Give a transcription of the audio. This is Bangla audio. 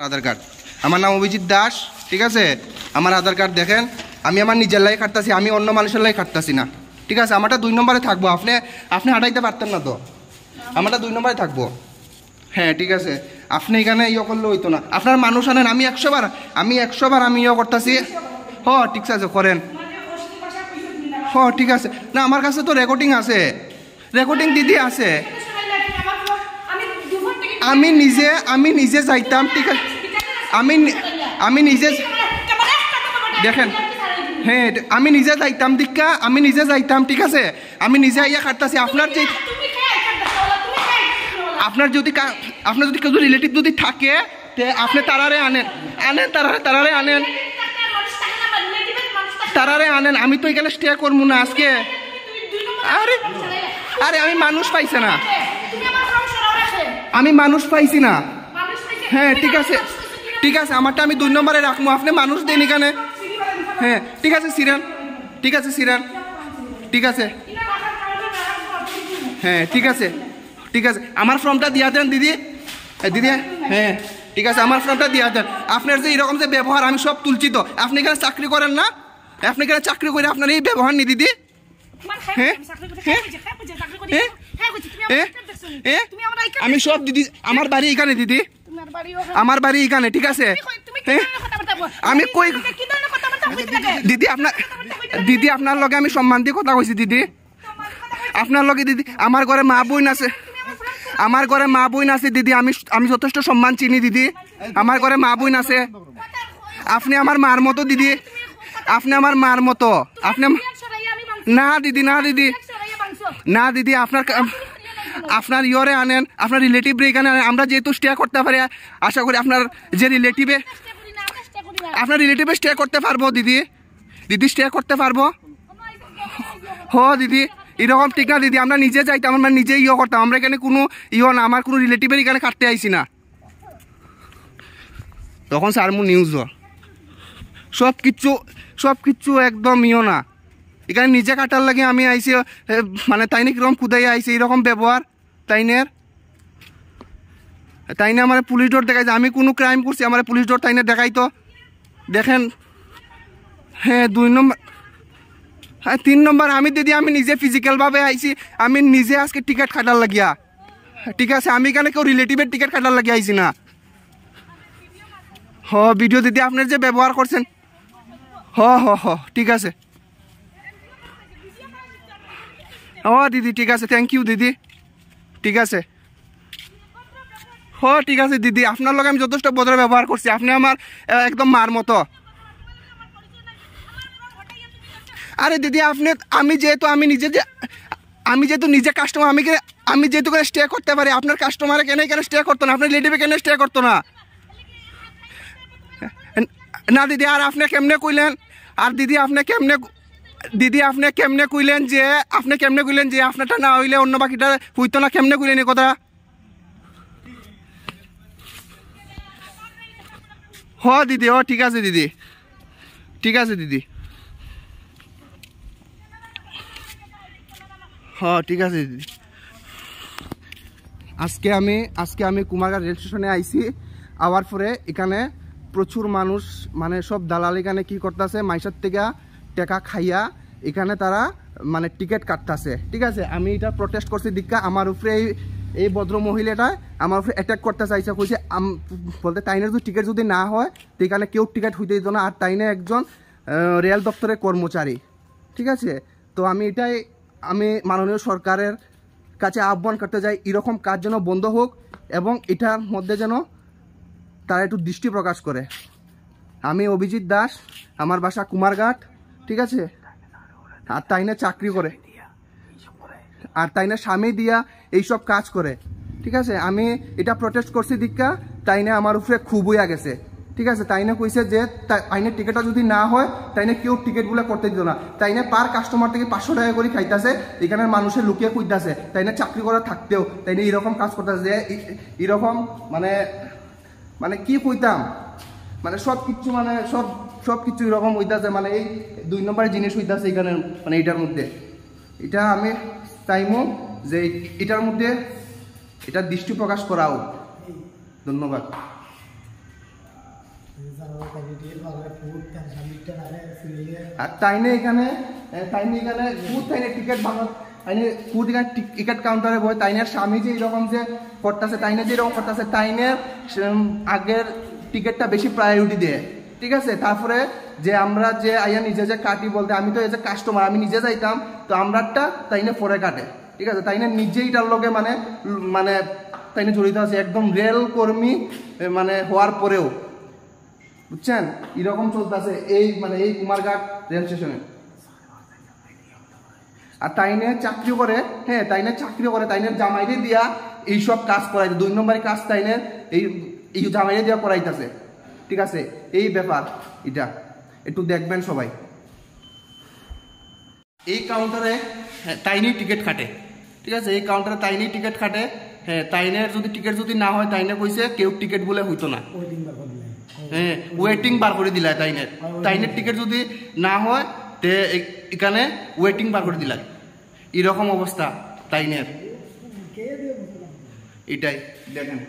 আধার কার্ড আমার নাম অভিজিৎ দাস, ঠিক আছে। আমার আধার কার্ড দেখেন, আমি আমার নিজের লাই কাটতেছি, আমি অন্য মানুষের লাই কাটতেছি না, ঠিক আছে। আমারটা 2 নম্বরে থাকবো, আপনি হাঁটাইতে পারতেন না তো, আমারটা 2 নম্বরে থাকবো। হ্যাঁ ঠিক আছে, আপনি এখানে ইয়ে করলে হইতো না, আপনার মানুষ আনেন, আমি 100 বার আমি ইয়ে করতেছি। ঠিক আছে করেন, ঠিক আছে। না আমার কাছে তো রেকর্ডিং আছে, রেকর্ডিং দিদি আছে। আমি নিজে যাইতাম, ঠিক আছে। আমি নিজে দেখেন, হ্যাঁ আমি নিজে যাইতাম দীক্ষা, আমি নিজে যাইতাম, ঠিক আছে। আমি নিজে আইয়া কাটতেছি। আপনার যদি কেউ রিলেটিভ যদি থাকে আপনি তারারে আনেন, তারারে আনেন। আমি তো এখানে স্টে করবো না আজকে। আরে আমি মানুষ পাইছি না, হ্যাঁ ঠিক আছে, আমারটা আমি 2 নম্বরে রাখবো, আপনি মানুষ দেন এখানে। হ্যাঁ ঠিক আছে সিরান, ঠিক আছে। হ্যাঁ ঠিক আছে, আমার ফর্মটা দিয়া দেন দিদি। হ্যাঁ ঠিক আছে, আমার ফর্মটা দিয়া দেন। আপনার যে এরকম যে ব্যবহার আমি সব তুলছি তো। আপনি এখানে চাকরি করেন না, আপনি এখানে চাকরি করে আপনার এই ব্যবহার নি দিদি। আমি সব দিদি, আমার বাড়ি এখানে দিদি, আমার বাড়ি এখানে, ঠিক আছে। আমি কই দিদি আপনার লগে আমি সম্মান দিয়ে কথা কইছি দিদি, আপনার লগে দিদি। আমার ঘরে মা বোন আছে দিদি, আমি যথেষ্ট সম্মান চিনি দিদি। আমার ঘরে মা বোন আছে, আপনি আমার মার মতো দিদি, আপনি আমার মার মতো। আপনি না দিদি আপনার ইয়রে আনেন, আপনার রিলেটিভ এখানে আনেন। আমরা যেহেতু স্টে করতে পারি, আশা করি আপনার যে রিলেটিভে স্টে করতে পারবো দিদি, স্টে করতে পারবো। দিদি এরকম ঠিক না দিদি, আমরা নিজে যাইতাম, আমরা নিজে ইয়ে করতাম। আমরা এখানে কোনো না, আমার কোনো রিলেটিভের এখানে কাটতে আইসি না। তখন স্যার নিউজ সব কিচ্ছু একদম না, এখানে নিজে কাটার লাগে আমি আইসি। মানে তাইনে কিরকম কুদাই আইসি, এরকম ব্যবহার তাইনে আমার পুলিশ ডোর দেখাইছে। আমি কোনো ক্রাইম করছি, আমার পুলিশ ডোর তাইনে দেখাইতো দেখেন। হ্যাঁ 2 নম্বর, হ্যাঁ 3 নম্বর আমি দিদি, আমি নিজে ফিজিক্যালভাবে আইসি, আমি নিজে আজকে টিকিট কাটার লাগিয়া, ঠিক আছে। আমি এখানে কেউ রিলেটিভের টিকিট কাটার লাগিয়ে আইসি না। ভিডিও দিদি আপনার যে ব্যবহার করছেন, ঠিক আছে। দিদি ঠিক আছে, থ্যাংক ইউ দিদি, ঠিক আছে। ঠিক আছে দিদি, আপনার লগে আমি যথেষ্ট ভদ্র ব্যবহার করছি, আপনি আমার একদম মার মতো। আরে দিদি আমি যেহেতু নিজে কাস্টমার, আমি যেহেতু করে স্টে করতে পারি, আপনার কাস্টমারে কেন স্টে করতো না, আপনার রিলেটিভে কেন স্টে করতো না? না দিদি, আর আপনি কেমনে কইলেন, আর দিদি আপনি কেমনে কইলেন যে আপনারটা না হইলে অন্য বাকিটা হইতো না, কেমনে কইলেন এই কথা? দিদি ঠিক আছে দিদি, ঠিক আছে দিদি, দিদি। আজকে আমি কুমারঘাট রেল স্টেশনে আইছি, আওয়ার পরে এখানে প্রচুর মানুষ, মানে সব দালাল এখানে কি করতেছে, মাইসার থেকে টাকা খাইয়া এখানে তারা মানে টিকিট কাটতেছে, ঠিক আছে। আমি এটা প্রটেস্ট করছি দীক্ষা, আমার উপরে এই ভদ্র মহিলাটা আমার উপরে অ্যাটাক করতে চাইছে, কইছে বলতে তাইনের যদি টিকিট যদি না হয় তো এখানে কেউ টিকিট হইতে দিত না, আর তাইনে একজন রেল দপ্তরের কর্মচারী, ঠিক আছে। তো আমি মাননীয় সরকারের কাছে আহ্বান করতে যাই, এরকম কাজ যেন বন্ধ হোক এবং এটার মধ্যে যেন তারা একটু দৃষ্টি প্রকাশ করে। আমি অভিজিৎ দাস, আমার বাসা কুমারঘাট, ঠিক আছে। আর তাইনে চাকরি করে, আর তাইনে স্বামী দিয়া এইসব কাজ করে, ঠিক আছে। আমি এটা প্রটেস্ট করছি দীক্ষা, তাইনে আমার উপরে খুব হইয়া গেছে, ঠিক আছে। তাইনে কইছে যে তাইনের টিকিটটা যদি না হয় তাইনে কেউ টিকিটগুলো করতে দিত না, তাইনে পার কাস্টমার থেকে 500 টাকা করে খাইতেছে, এখানে মানুষের লুকিয়ে খুঁজতেছে, তাইনে চাকরি করা থাকতেও তাইনে এরকম কাজ করতেছে যে এরকম মানে কি কইতাম, মানে সব কিছু এরকম হইতেছে, মানে এই 2 নম্বরের জিনিস হইতেছে এখানে, মানে এটার মধ্যে। এটা আমি চাইমো যে এটার মধ্যে এটা দৃষ্টি প্রকাশ করাও। ধন্যবাদ। আর তাইনে এখানে ফুড তাইনে টিকিট ভাঙা তাইনে ফুড এখানে টিকিট কাউন্টারে বয় তাইনের স্বামী যে এরকম যে করতেছে তাইনে যে এরকম করতেছে তাইনের আগের টিকিটটা বেশি প্রায়োরিটি দেয়, ঠিক আছে। তারপরে যে আমরা যে আইয়া নিজে যে কাটি বলতে আমি তো এই যে কাস্টমার আমি নিজে যাইতাম তো আমরাটা তাইনে পরে কাটে, ঠিক আছে। তাইনে নিজেই তার লগে মানে মানে তাইনে জড়িত আছে একদম রেল কর্মী মানে হওয়ার পরেও, বুঝছেন এরকম চলতেছে এই মানে এই কুমারঘাট রেল স্টেশনে। আর তাইনে চাকরি করে, হ্যাঁ তাইনে চাকরি করে, তাইনের জামাইরে দিয়া এইসব কাজ করাইছে, 2 নম্বরের কাজ তাইনের এই জামাইরে দিয়া করাইতেছে, ঠিক আছে। এই ব্যাপার এটা একটু দেখবেন সবাই। এই কাউন্টারে তাইনি টিকিট কাটে, ঠিক আছে। এই কাউন্টারে তাইনি টিকিট কাটে, হ্যাঁ তাইনের যদি টিকিট যদি না হয় তাইনে কইছে কেউ টিকিট বলে হইতো না, হ্যাঁ ওয়েটিং বার করে দিলা তাইনের টিকিট যদি না হয় তে এখানে ওয়েটিং বার করে দিলা, এরকম অবস্থা তাইনের। এটাই দেখেন।